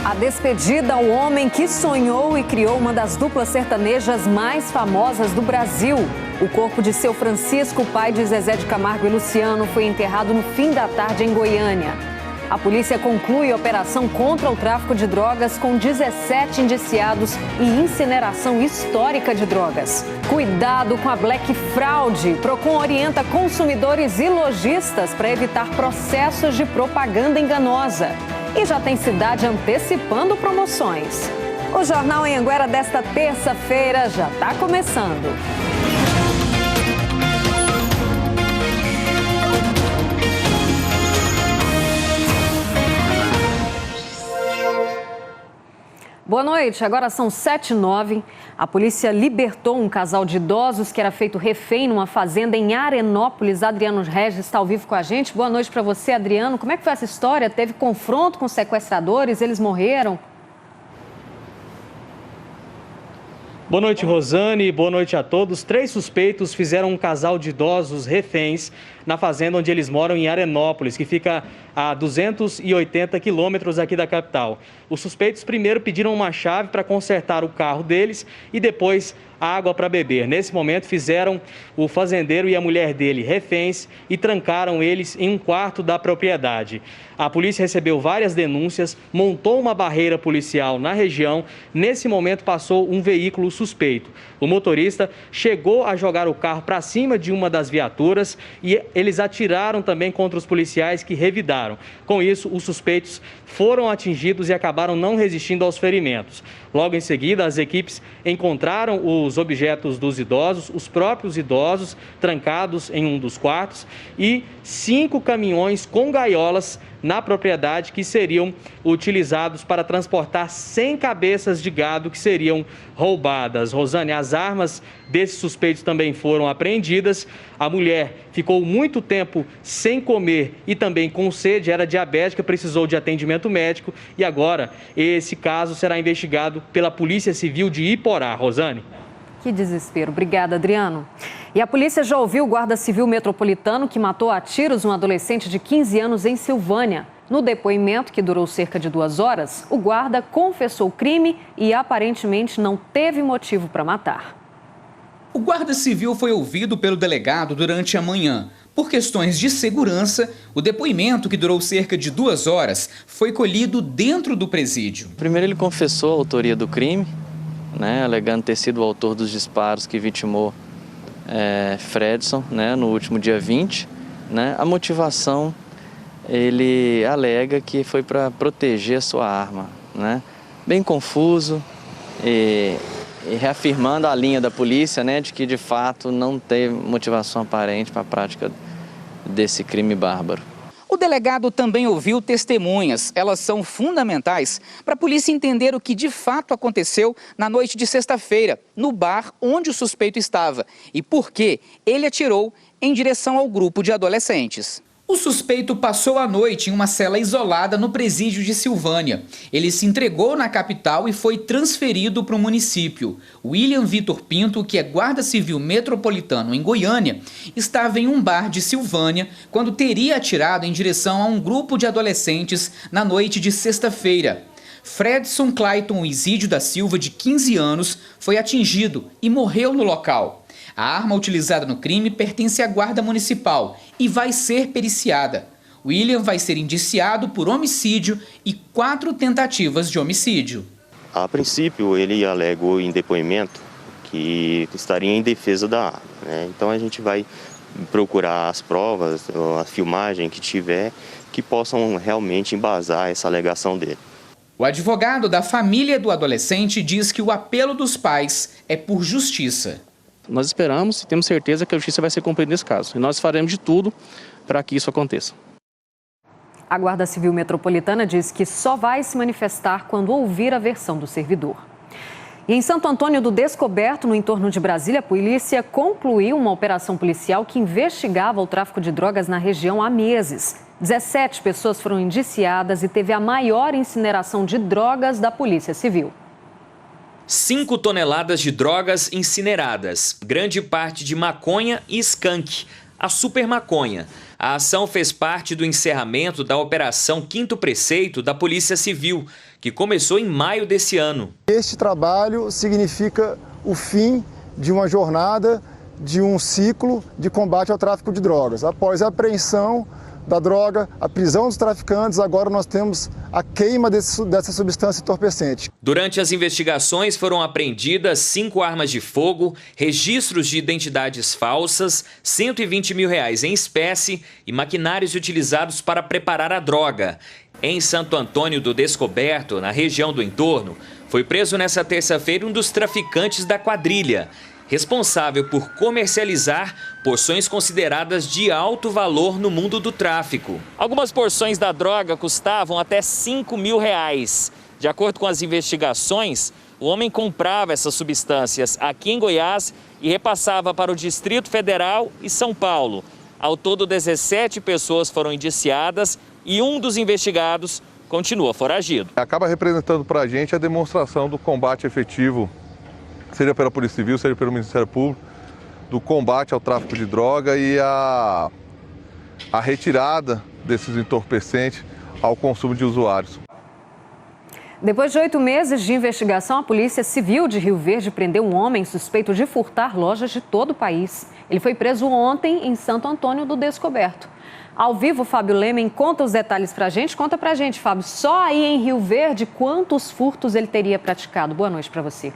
A despedida ao homem que sonhou e criou uma das duplas sertanejas mais famosas do Brasil. O corpo de seu Francisco, pai de Zezé de Camargo e Luciano, foi enterrado no fim da tarde em Goiânia. A polícia conclui a operação contra o tráfico de drogas com 17 indiciados e incineração histórica de drogas. Cuidado com a Black Fraud. Procon orienta consumidores e lojistas para evitar processos de propaganda enganosa. E já tem cidade antecipando promoções. O Jornal Anhanguera desta terça-feira já está começando. Boa noite, agora são 7h09. A polícia libertou um casal de idosos que era feito refém numa fazenda em Arenópolis. Adriano Regis está ao vivo com a gente. Boa noite para você, Adriano. Como é que foi essa história? Teve confronto com os sequestradores? Eles morreram? Boa noite, Rosane. Boa noite a todos. 3 suspeitos fizeram um casal de idosos reféns na fazenda onde eles moram, em Arenópolis, que fica a 280 quilômetros aqui da capital. Os suspeitos primeiro pediram uma chave para consertar o carro deles e depois água para beber. Nesse momento fizeram o fazendeiro e a mulher dele reféns e trancaram eles em um quarto da propriedade. A polícia recebeu várias denúncias, montou uma barreira policial na região. Nesse momento passou um veículo suspeito. O motorista chegou a jogar o carro para cima de uma das viaturas e eles atiraram também contra os policiais que revidaram. Com isso, os suspeitos foram atingidos e acabaram não resistindo aos ferimentos. Logo em seguida, as equipes encontraram os objetos dos idosos, os próprios idosos, trancados em um dos quartos, e 5 caminhões com gaiolas na propriedade que seriam utilizados para transportar 100 cabeças de gado que seriam roubadas. Rosane, as armas desses suspeitos também foram apreendidas. A mulher ficou muito tempo sem comer e também com sede, era diabética, precisou de atendimento médico e agora esse caso será investigado pela Polícia Civil de Iporá. Rosane. Que desespero. Obrigada, Adriano. E a polícia já ouviu o guarda civil metropolitano que matou a tiros um adolescente de 15 anos em Silvânia. No depoimento, que durou cerca de 2 horas, o guarda confessou o crime e aparentemente não teve motivo para matar. O guarda civil foi ouvido pelo delegado durante a manhã. Por questões de segurança, o depoimento, que durou cerca de 2 horas, foi colhido dentro do presídio. Primeiro ele confessou a autoria do crime, alegando ter sido o autor dos disparos que vitimou Fredson, no último dia 20. A motivação, ele alega que foi para proteger a sua arma. Bem confuso e reafirmando a linha da polícia, de que de fato não teve motivação aparente para a prática desse crime bárbaro. O delegado também ouviu testemunhas. Elas são fundamentais para a polícia entender o que de fato aconteceu na noite de sexta-feira, no bar onde o suspeito estava e por que ele atirou em direção ao grupo de adolescentes. O suspeito passou a noite em uma cela isolada no presídio de Silvânia. Ele se entregou na capital e foi transferido para o município. William Vitor Pinto, que é guarda civil metropolitano em Goiânia, estava em um bar de Silvânia quando teria atirado em direção a um grupo de adolescentes na noite de sexta-feira. Fredson Clayton Isídio da Silva, de 15 anos, foi atingido e morreu no local. A arma utilizada no crime pertence à Guarda Municipal e vai ser periciada. William vai ser indiciado por homicídio e 4 tentativas de homicídio. A princípio, ele alegou em depoimento que estaria em defesa da arma. Então a gente vai procurar as provas, a filmagem que tiver, que possam realmente embasar essa alegação dele. O advogado da família do adolescente diz que o apelo dos pais é por justiça. Nós esperamos e temos certeza que a justiça vai ser cumprida nesse caso. E nós faremos de tudo para que isso aconteça. A Guarda Civil Metropolitana diz que só vai se manifestar quando ouvir a versão do servidor. E em Santo Antônio do Descoberto, no entorno de Brasília, a polícia concluiu uma operação policial que investigava o tráfico de drogas na região há meses. 17 pessoas foram indiciadas e teve a maior incineração de drogas da Polícia Civil. 5 toneladas de drogas incineradas, grande parte de maconha e skunk. a super maconha. A ação fez parte do encerramento da Operação Quinto Preceito da Polícia Civil, que começou em maio desse ano. Este trabalho significa o fim de uma jornada, de um ciclo de combate ao tráfico de drogas. Após a apreensão da droga, a prisão dos traficantes, agora nós temos a queima dessa substância entorpecente. Durante as investigações foram apreendidas 5 armas de fogo, registros de identidades falsas, R$120 mil em espécie e maquinários utilizados para preparar a droga. Em Santo Antônio do Descoberto, na região do entorno, foi preso nesta terça-feira um dos traficantes da quadrilha, responsável por comercializar porções consideradas de alto valor no mundo do tráfico. Algumas porções da droga custavam até R$5 mil. De acordo com as investigações, o homem comprava essas substâncias aqui em Goiás e repassava para o Distrito Federal e São Paulo. Ao todo, 17 pessoas foram indiciadas e um dos investigados continua foragido. Acaba representando para a gente a demonstração do combate efetivo, seja pela Polícia Civil, seja pelo Ministério Público, do combate ao tráfico de droga e a retirada desses entorpecentes ao consumo de usuários. Depois de 8 meses de investigação, a Polícia Civil de Rio Verde prendeu um homem suspeito de furtar lojas de todo o país. Ele foi preso ontem em Santo Antônio do Descoberto. Ao vivo, Fábio Lemen conta os detalhes pra gente. Conta pra gente, Fábio, só aí em Rio Verde, quantos furtos ele teria praticado? Boa noite pra você.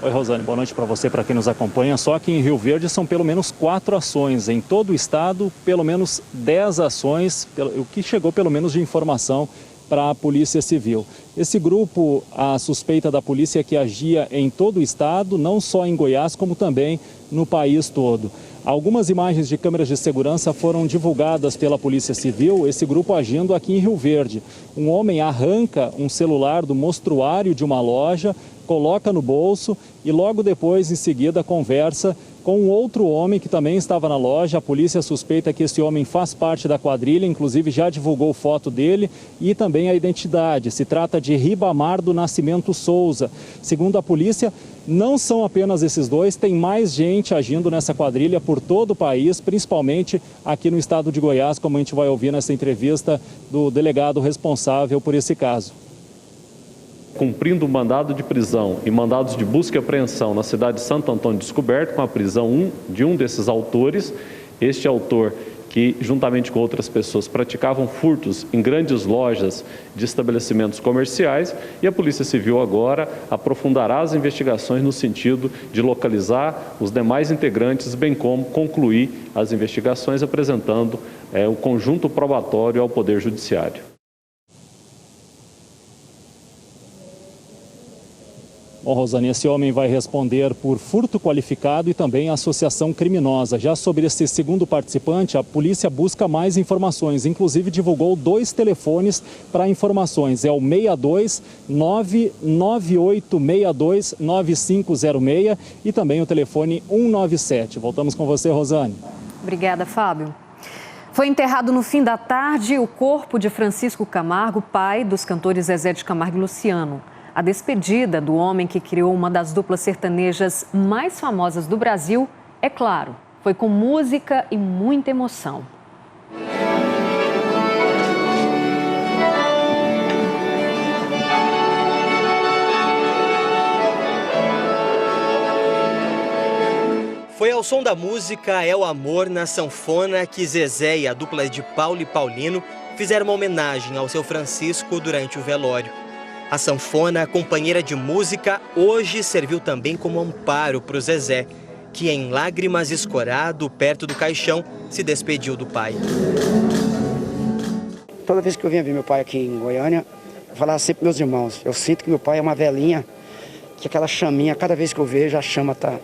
Oi, Rosane, boa noite para você, para quem nos acompanha. Só aqui em Rio Verde são pelo menos 4 ações. Em todo o estado, pelo menos 10 ações, o que chegou pelo menos de informação para a Polícia Civil. Esse grupo, a suspeita da polícia é que agia em todo o estado, não só em Goiás, como também no país todo. Algumas imagens de câmeras de segurança foram divulgadas pela Polícia Civil, esse grupo agindo aqui em Rio Verde. Um homem arranca um celular do mostruário de uma loja, coloca no bolso e logo depois, em seguida, conversa com um outro homem que também estava na loja. A polícia suspeita que esse homem faz parte da quadrilha, inclusive já divulgou foto dele e também a identidade. Se trata de Ribamar do Nascimento Souza. Segundo a polícia, não são apenas esses dois, tem mais gente agindo nessa quadrilha por todo o país, principalmente aqui no estado de Goiás, como a gente vai ouvir nessa entrevista do delegado responsável por esse caso. Cumprindo o mandado de prisão e mandados de busca e apreensão na cidade de Santo Antônio do Descoberto, com a prisão de um desses autores. Este autor que, juntamente com outras pessoas, praticavam furtos em grandes lojas de estabelecimentos comerciais, e a Polícia Civil agora aprofundará as investigações no sentido de localizar os demais integrantes, bem como concluir as investigações apresentando o conjunto probatório ao Poder Judiciário. Bom, Rosane, esse homem vai responder por furto qualificado e também associação criminosa. Já sobre esse segundo participante, a polícia busca mais informações. Inclusive, divulgou 2 telefones para informações. É o 62 99862 9506 e também o telefone 197. Voltamos com você, Rosane. Obrigada, Fábio. Foi enterrado no fim da tarde o corpo de Francisco Camargo, pai dos cantores Zezé de Camargo e Luciano. A despedida do homem que criou uma das duplas sertanejas mais famosas do Brasil, é claro, foi com música e muita emoção. Foi ao som da música É o Amor na Sanfona que Zezé e a dupla de Paulo e Paulino fizeram uma homenagem ao seu Francisco durante o velório. A sanfona, companheira de música, hoje serviu também como amparo para o Zezé, que em lágrimas escorado, perto do caixão, se despediu do pai. Toda vez que eu vinha ver meu pai aqui em Goiânia, eu falava sempre para meus irmãos, eu sinto que meu pai é uma velhinha, que aquela chaminha, cada vez que eu vejo, a chama tá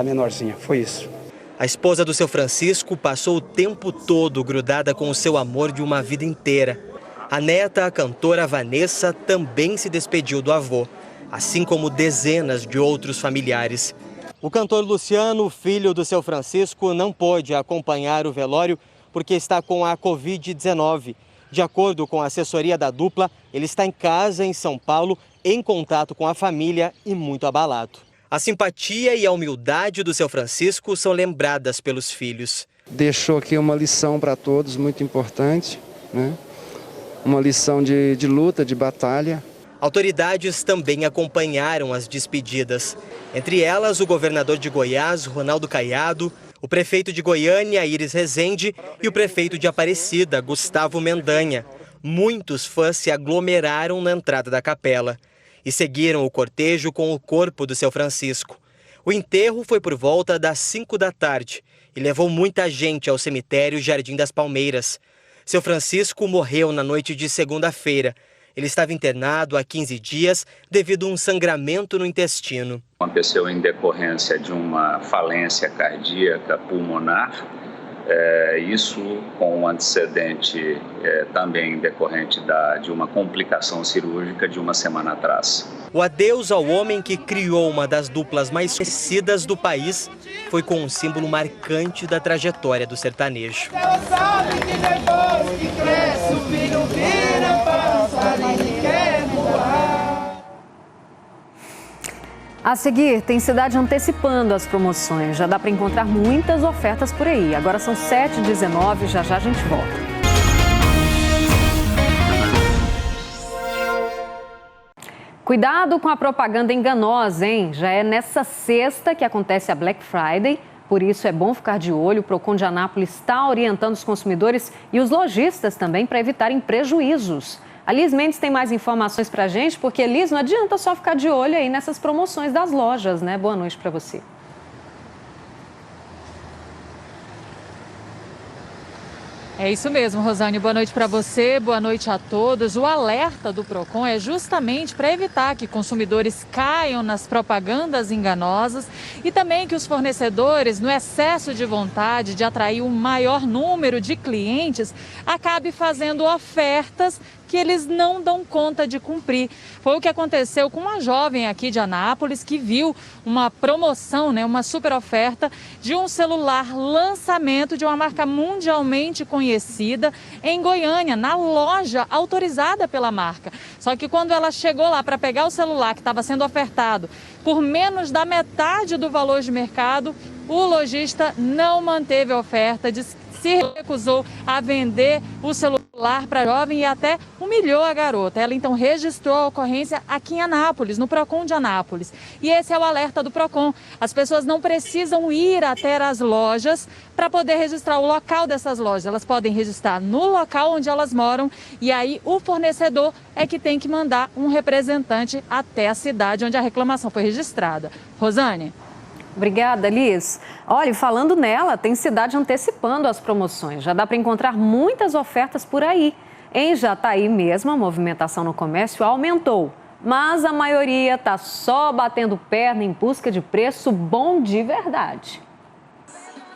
menorzinha. Foi isso. A esposa do seu Francisco passou o tempo todo grudada com o seu amor de uma vida inteira. A neta, a cantora Vanessa, também se despediu do avô, assim como dezenas de outros familiares. O cantor Luciano, filho do seu Francisco, não pôde acompanhar o velório porque está com a Covid-19. De acordo com a assessoria da dupla, ele está em casa em São Paulo, em contato com a família e muito abalado. A simpatia e a humildade do seu Francisco são lembradas pelos filhos. Deixou aqui uma lição para todos muito importante, né? Uma lição de luta, de batalha. Autoridades também acompanharam as despedidas. Entre elas, o governador de Goiás, Ronaldo Caiado, o prefeito de Goiânia, Iris Rezende, e o prefeito de Aparecida, Gustavo Mendanha. Muitos fãs se aglomeraram na entrada da capela e seguiram o cortejo com o corpo do seu Francisco. O enterro foi por volta das 5 da tarde e levou muita gente ao cemitério Jardim das Palmeiras. Seu Francisco morreu na noite de segunda-feira. Ele estava internado há 15 dias devido a um sangramento no intestino. Aconteceu em decorrência de uma falência cardíaca pulmonar, isso com um antecedente também decorrente de uma complicação cirúrgica de uma semana atrás. O adeus ao homem que criou uma das duplas mais conhecidas do país foi com um símbolo marcante da trajetória do sertanejo. Ela sabe que depois que cresce o filho vira passarinho e quer voar. A seguir, tem cidade antecipando as promoções. Já dá para encontrar muitas ofertas por aí. Agora são 7h19, já a gente volta. Cuidado com a propaganda enganosa, hein? Já é nessa sexta que acontece a Black Friday. Por isso é bom ficar de olho. O Procon de Anápolis está orientando os consumidores e os lojistas também para evitarem prejuízos. A Liz Mendes tem mais informações para a gente, porque, Liz, não adianta só ficar de olho aí nessas promoções das lojas, né? Boa noite para você. É isso mesmo, Rosane. Boa noite para você, boa noite a todos. O alerta do Procon é justamente para evitar que consumidores caiam nas propagandas enganosas e também que os fornecedores, no excesso de vontade de atrair um maior número de clientes, acabe fazendo ofertas que eles não dão conta de cumprir. Foi o que aconteceu com uma jovem aqui de Anápolis que viu uma promoção, uma super oferta de um celular lançamento de uma marca mundialmente conhecida em Goiânia, na loja autorizada pela marca. Só que quando ela chegou lá para pegar o celular que estava sendo ofertado por menos da metade do valor de mercado, o lojista não manteve a oferta, se recusou a vender o celular para a jovem e até humilhou a garota. Ela então registrou a ocorrência aqui em Anápolis, no Procon de Anápolis. E esse é o alerta do Procon. As pessoas não precisam ir até as lojas para poder registrar o local dessas lojas. Elas podem registrar no local onde elas moram e aí o fornecedor é que tem que mandar um representante até a cidade onde a reclamação foi registrada. Rosane? Obrigada, Liz. Olha, falando nela, tem cidade antecipando as promoções. Já dá para encontrar muitas ofertas por aí. Em Jataí mesmo, a movimentação no comércio aumentou. Mas a maioria está só batendo perna em busca de preço bom de verdade.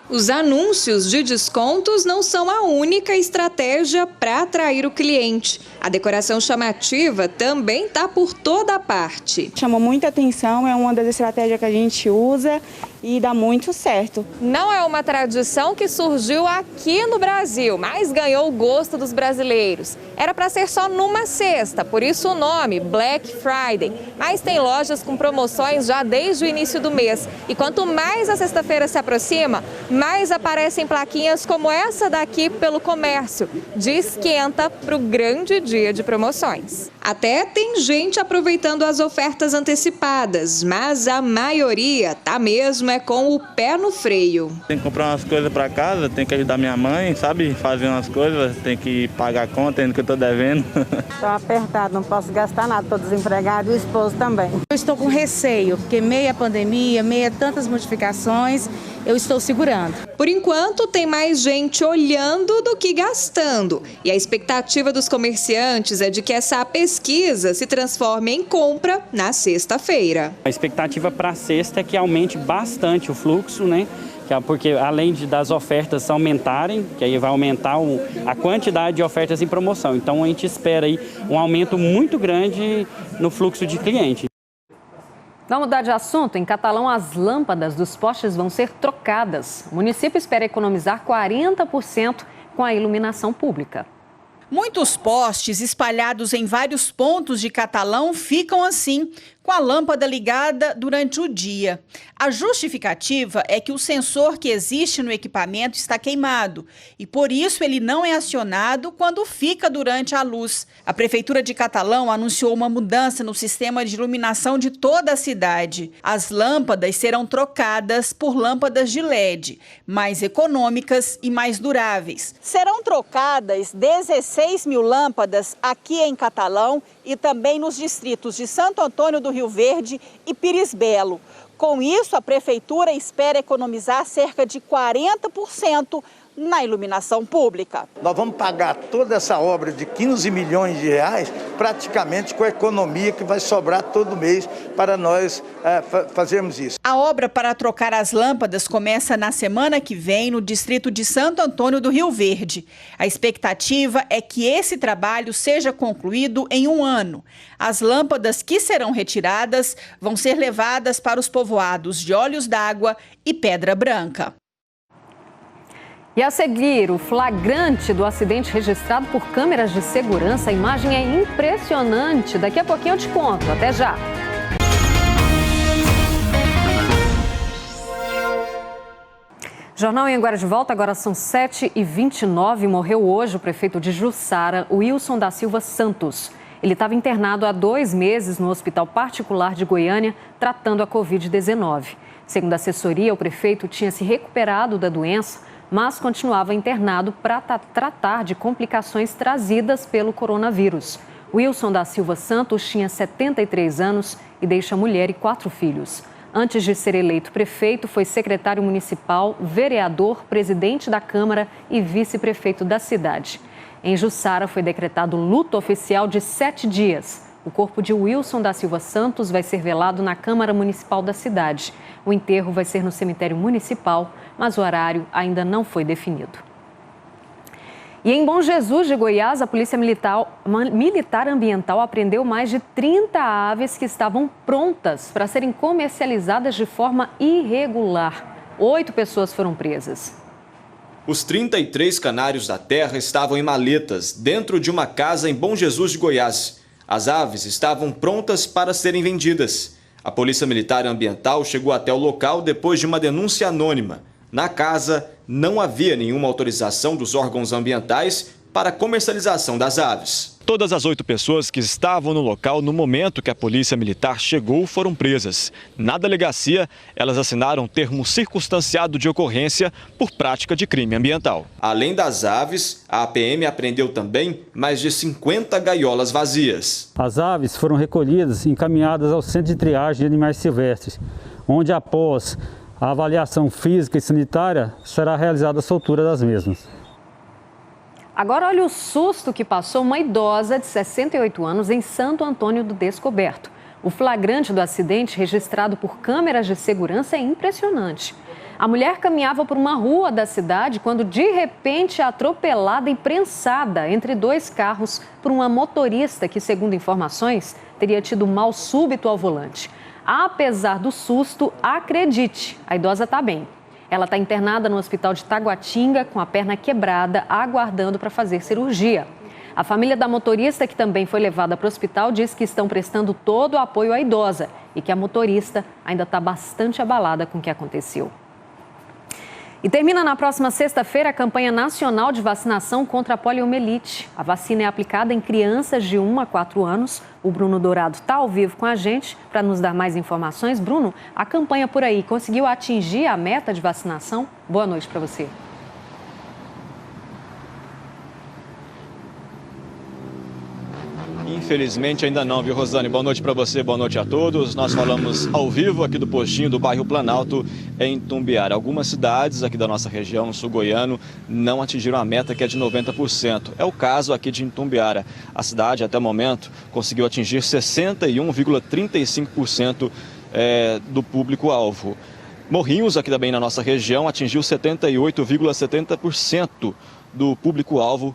Os anúncios de descontos não são a única estratégia para atrair o cliente. A decoração chamativa também está por toda parte. Chama muita atenção, é uma das estratégias que a gente usa e dá muito certo. Não é uma tradição que surgiu aqui no Brasil, mas ganhou o gosto dos brasileiros. Era para ser só numa sexta, por isso o nome Black Friday. Mas tem lojas com promoções já desde o início do mês. E quanto mais a sexta-feira se aproxima, mais aparecem plaquinhas como essa daqui pelo comércio, de esquenta para o grande dia de promoções. Até tem gente aproveitando as ofertas antecipadas, mas a maioria tá mesmo com o pé no freio. Tem que comprar umas coisas para casa, tem que ajudar minha mãe, sabe? Fazer umas coisas, tem que pagar a conta, ainda que eu tô devendo. Estou apertado, não posso gastar nada, estou desempregado e o esposo também. Eu estou com receio, porque meia pandemia, meia tantas modificações, eu estou segurando. Por enquanto, tem mais gente olhando do que gastando. E a expectativa dos comerciantes é de que essa pesquisa se transforme em compra na sexta-feira. A expectativa para a sexta é que aumente bastante o fluxo, né? Porque além das ofertas aumentarem, que aí vai aumentar a quantidade de ofertas em promoção. Então a gente espera aí um aumento muito grande no fluxo de clientes. Vamos mudar de assunto. Em Catalão, as lâmpadas dos postes vão ser trocadas. O município espera economizar 40% com a iluminação pública. Muitos postes espalhados em vários pontos de Catalão ficam assim, com a lâmpada ligada durante o dia. A justificativa é que o sensor que existe no equipamento está queimado e, por isso, ele não é acionado quando fica durante a luz. A Prefeitura de Catalão anunciou uma mudança no sistema de iluminação de toda a cidade. As lâmpadas serão trocadas por lâmpadas de LED, mais econômicas e mais duráveis. Serão trocadas 16 mil lâmpadas aqui em Catalão e também nos distritos de Santo Antônio do Rio Verde e Pires Belo. Com isso, a Prefeitura espera economizar cerca de 40% na iluminação pública. Nós vamos pagar toda essa obra de 15 milhões de reais praticamente com a economia que vai sobrar todo mês para nós fazermos isso. A obra para trocar as lâmpadas começa na semana que vem no distrito de Santo Antônio do Rio Verde. A expectativa é que esse trabalho seja concluído em 1 ano. As lâmpadas que serão retiradas vão ser levadas para os povoados de Olhos d'Água e Pedra Branca. E a seguir, o flagrante do acidente registrado por câmeras de segurança. A imagem é impressionante. Daqui a pouquinho eu te conto. Até já. Jornal em Agora de volta, agora são 7h29. Morreu hoje o prefeito de Jussara, Wilson da Silva Santos. Ele estava internado há 2 meses no hospital particular de Goiânia, tratando a Covid-19. Segundo a assessoria, o prefeito tinha se recuperado da doença, mas continuava internado para tratar de complicações trazidas pelo coronavírus. Wilson da Silva Santos tinha 73 anos e deixa mulher e 4 filhos. Antes de ser eleito prefeito, foi secretário municipal, vereador, presidente da Câmara e vice-prefeito da cidade. Em Jussara foi decretado luto oficial de 7 dias. O corpo de Wilson da Silva Santos vai ser velado na Câmara Municipal da cidade. O enterro vai ser no cemitério municipal, mas o horário ainda não foi definido. E em Bom Jesus de Goiás, a Polícia Militar Ambiental apreendeu mais de 30 aves que estavam prontas para serem comercializadas de forma irregular. 8 pessoas foram presas. Os 33 canários da terra estavam em maletas dentro de uma casa em Bom Jesus de Goiás. As aves estavam prontas para serem vendidas. A Polícia Militar Ambiental chegou até o local depois de uma denúncia anônima. Na casa, não havia nenhuma autorização dos órgãos ambientais para a comercialização das aves. Todas as 8 pessoas que estavam no local no momento que a Polícia Militar chegou foram presas. Na delegacia, elas assinaram termo circunstanciado de ocorrência por prática de crime ambiental. Além das aves, a APM apreendeu também mais de 50 gaiolas vazias. As aves foram recolhidas e encaminhadas ao Centro de Triagem de Animais Silvestres, onde após a avaliação física e sanitária será realizada a soltura das mesmas. Agora olha o susto que passou uma idosa de 68 anos em Santo Antônio do Descoberto. O flagrante do acidente registrado por câmeras de segurança é impressionante. A mulher caminhava por uma rua da cidade quando de repente é atropelada e prensada entre 2 carros por uma motorista que, segundo informações, teria tido mal súbito ao volante. Apesar do susto, acredite, a idosa está bem. Ela está internada no hospital de Taguatinga com a perna quebrada, aguardando para fazer cirurgia. A família da motorista, que também foi levada para o hospital, diz que estão prestando todo o apoio à idosa e que a motorista ainda está bastante abalada com o que aconteceu. E termina na próxima sexta-feira a campanha nacional de vacinação contra a poliomielite. A vacina é aplicada em crianças de 1 a 4 anos. O Bruno Dourado está ao vivo com a gente para nos dar mais informações. Bruno, a campanha por aí conseguiu atingir a meta de vacinação? Boa noite para você. Infelizmente ainda não, viu, Rosane? Boa noite para você, boa noite a todos. Nós falamos ao vivo aqui do postinho do bairro Planalto, em Itumbiara. Algumas cidades aqui da nossa região, no sul goiano, não atingiram a meta, que é de 90%. É o caso aqui de Itumbiara. A cidade, até o momento, conseguiu atingir 61,35% do público-alvo. Morrinhos, aqui também na nossa região, atingiu 78,70% do público-alvo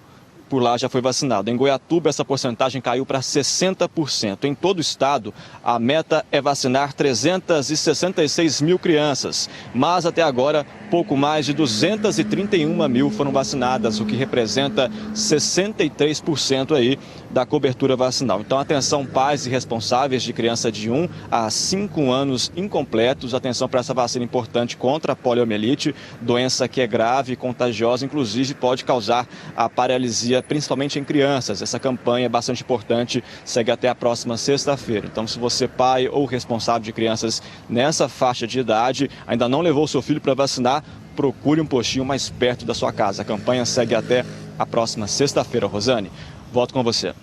por lá já foi vacinado. Em Goiatuba, essa porcentagem caiu para 60%. Em todo o estado, a meta é vacinar 366 mil crianças, mas até agora, pouco mais de 231 mil foram vacinadas, o que representa 63% aí da cobertura vacinal. Então, atenção, pais e responsáveis de criança de 1 a 5 anos incompletos, atenção para essa vacina importante contra a poliomielite, doença que é grave e contagiosa, inclusive pode causar a paralisia, principalmente em crianças. Essa campanha é bastante importante, segue até a próxima sexta-feira. Então, se você, pai ou responsável de crianças nessa faixa de idade, ainda não levou seu filho para vacinar, procure um postinho mais perto da sua casa. A campanha segue até a próxima sexta-feira. Rosane, volto com você.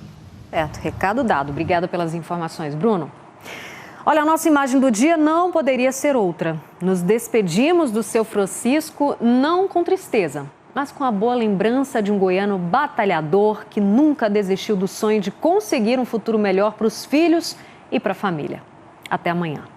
Certo, recado dado. Obrigada pelas informações, Bruno. Olha, a nossa imagem do dia não poderia ser outra. Nos despedimos do seu Francisco, não com tristeza, mas com a boa lembrança de um goiano batalhador que nunca desistiu do sonho de conseguir um futuro melhor para os filhos e para a família. Até amanhã.